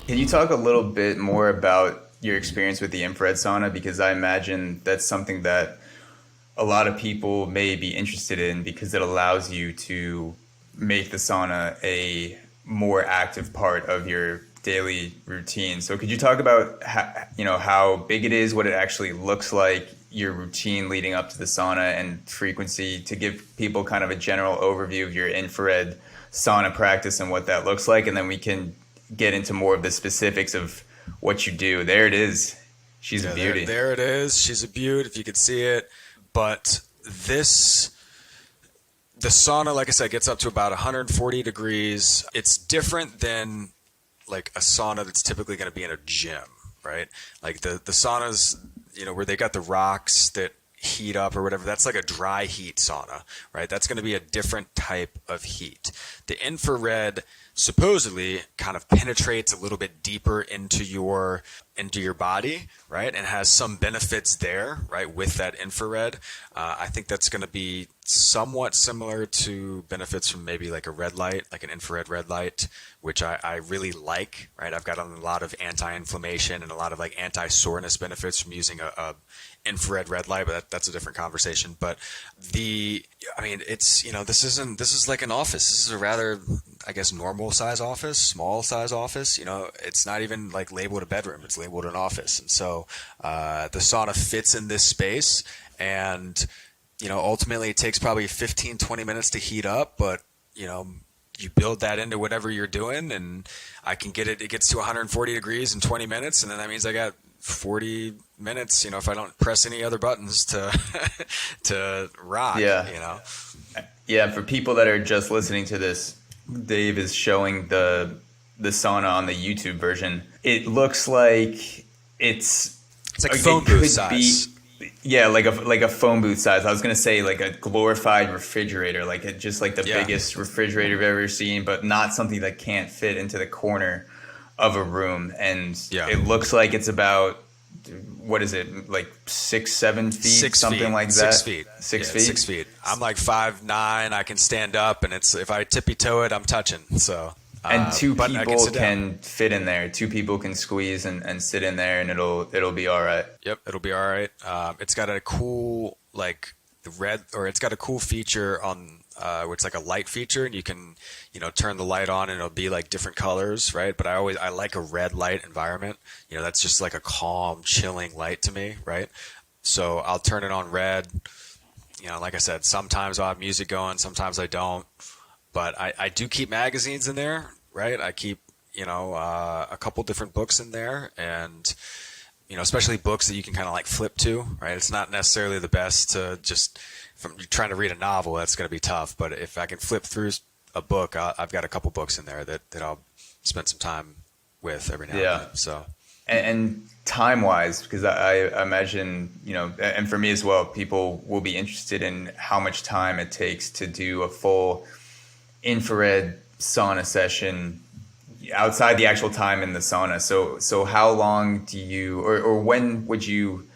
Can you talk a little bit more about your experience with the infrared sauna? Because I imagine that's something that a lot of people may be interested in because it allows you to make the sauna a more active part of your daily routine. So could you talk about how big it is, what it actually looks like, your routine leading up to the sauna and frequency to give people kind of a general overview of your infrared sauna practice and what that looks like, and then we can get into more of the specifics of what you do. There it is. She's a Yeah, beauty. there it is. She's a beaut if you could see it. But this, the sauna, like I said, gets up to about 140 degrees. It's different than like a sauna that's typically going to be in a gym, right? Like the saunas, where they got the rocks that heat up or whatever, that's like a dry heat sauna, right? That's going to be a different type of heat. The infrared supposedly kind of penetrates a little bit deeper into your body, right, and has some benefits there, right, with that infrared. I think that's going to be somewhat similar to benefits from maybe like a red light, like an infrared red light, which I really like, right? I've got a lot of anti-inflammation and a lot of like anti-soreness benefits from using a infrared red light, but that's a different conversation. But it's, this is like an office. This is a rather, I guess, normal size office, small size office. It's not even like labeled a bedroom. It's labeled an office. And so the sauna fits in this space, and, ultimately it takes probably 15, 20 minutes to heat up, but, you build that into whatever you're doing, and it gets to 140 degrees in 20 minutes. And then that means I got 40 minutes, if I don't press any other buttons to, to rock, Yeah. Yeah, for people that are just listening to this, Dave is showing the sauna on the YouTube version. It looks like It's like phone booth size. Yeah, like a phone booth size. I was gonna say like a glorified refrigerator, just like the Yeah. biggest refrigerator I've ever seen, but not something that can't fit into the corner of a room. And Yeah. it looks like it's about, what is it, like 6, 7 feet, 6 feet, something like that. 6 feet, 6 feet. 6 feet. I'm like 5'9". I can stand up, and if I tippy toe it, I'm touching. So, And two but I people sit down. can fit in there. Two people can squeeze and sit in there, and it'll be all right. Yep, it'll be all right. It's got a cool it's got a cool feature on where it's like a light feature, and you can turn the light on, and it'll be like different colors, right? But I like a red light environment. That's just like a calm, chilling light to me, right? So I'll turn it on red. Like I said, sometimes I'll have music going, sometimes I don't. But I do keep magazines in there, right? I keep, a couple different books in there, and, especially books that you can kind of like flip to, right? It's not necessarily the best to just, if you're trying to read a novel, that's going to be tough. But if I can flip through a book, I've got a couple books in there that I'll spend some time with every now and then. So. And time wise, because I imagine, and for me as well, people will be interested in how much time it takes to do a full infrared sauna session outside the actual time in the sauna. So how long do you, or when would you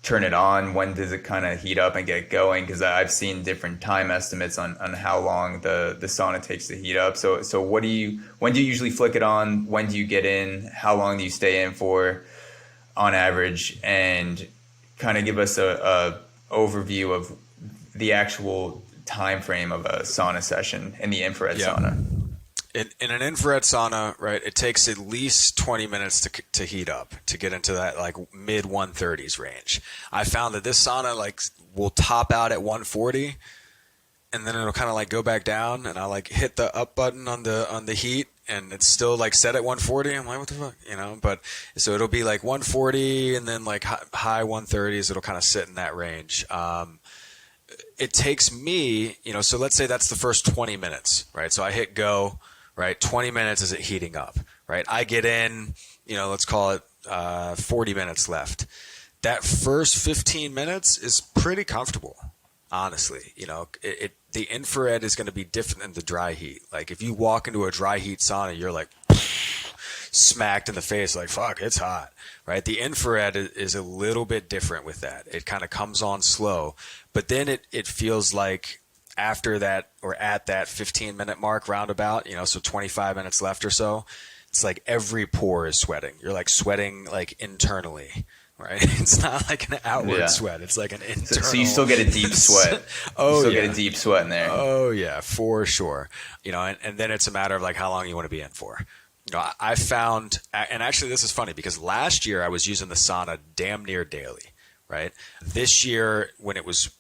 turn it on? When does it kind of heat up and get going? Because I've seen different time estimates on how long the sauna takes to heat up. So when do you usually flick it on? When do you get in? How long do you stay in for on average? And kind of give us a overview of the actual time frame of a sauna session in the infrared sauna. In an infrared sauna, right, it takes at least 20 minutes to heat up, to get into that like mid 130s range. I found that this sauna like will top out at 140, and then it'll kind of like go back down, and I like hit the up button on the heat, and it's still like set at 140. I'm like, what the fuck, But so it'll be like 140, and then like high 130s. It'll kind of sit in that range. It takes me, so let's say that's the first 20 minutes, right? So I hit go, right? 20 minutes is it heating up, right? I get in, let's call it 40 minutes left. That first 15 minutes is pretty comfortable, honestly. The infrared is going to be different than the dry heat. Like if you walk into a dry heat sauna, you're like smacked in the face, like, fuck, it's hot, right? The infrared is a little bit different with that. It kind of comes on slow, but then it feels like after that, or at that 15-minute mark roundabout, so 25 minutes left or so, it's like every pore is sweating. You're like sweating like internally, right? It's not like an outward sweat. It's like an internal. So you still get a deep sweat. Oh, you still yeah. get a deep sweat in there. Oh yeah, for sure. You know, and then it's a matter of like how long you want to be in for. You know, I found, and actually this is funny because last year I was using the sauna damn near daily, right? This year when it was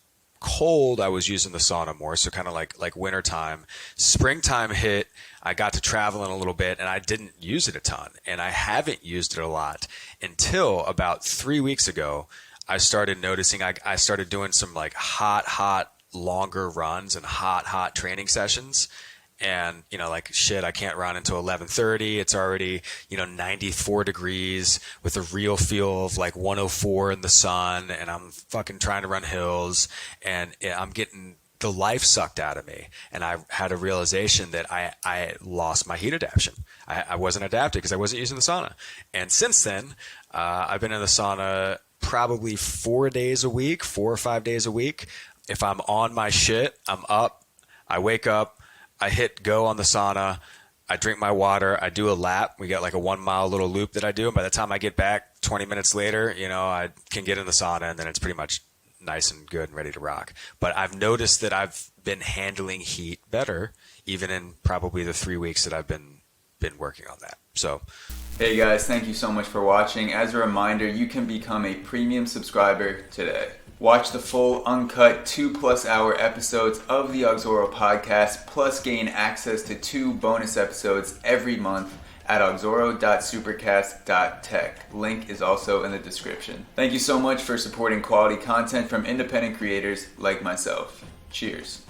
cold, I was using the sauna more, so kind of like wintertime. Springtime hit, I got to traveling a little bit, and I didn't use it a ton, and I haven't used it a lot until about 3 weeks ago. I started noticing I started doing some like hot, longer runs and hot training sessions. And, you know, like, shit, I can't run until 11:30. It's already, 94 degrees with a real feel of like 104 in the sun. And I'm fucking trying to run hills. And I'm getting the life sucked out of me. And I had a realization that I lost my heat adaptation. I wasn't adapted because I wasn't using the sauna. And since then, I've been in the sauna probably 4 days a week, 4 or 5 days a week. If I'm on my shit, I'm up, I wake up, I hit go on the sauna, I drink my water, I do a lap. We got like a 1 mile little loop that I do. And by the time I get back 20 minutes later, I can get in the sauna and then it's pretty much nice and good and ready to rock. But I've noticed that I've been handling heat better, even in probably the 3 weeks that I've been working on that. So, hey guys, thank you so much for watching. As a reminder, you can become a premium subscriber today. Watch the full, uncut 2+ hour episodes of the Auxoro podcast, plus gain access to 2 bonus episodes every month at auxoro.supercast.tech. Link is also in the description. Thank you so much for supporting quality content from independent creators like myself. Cheers.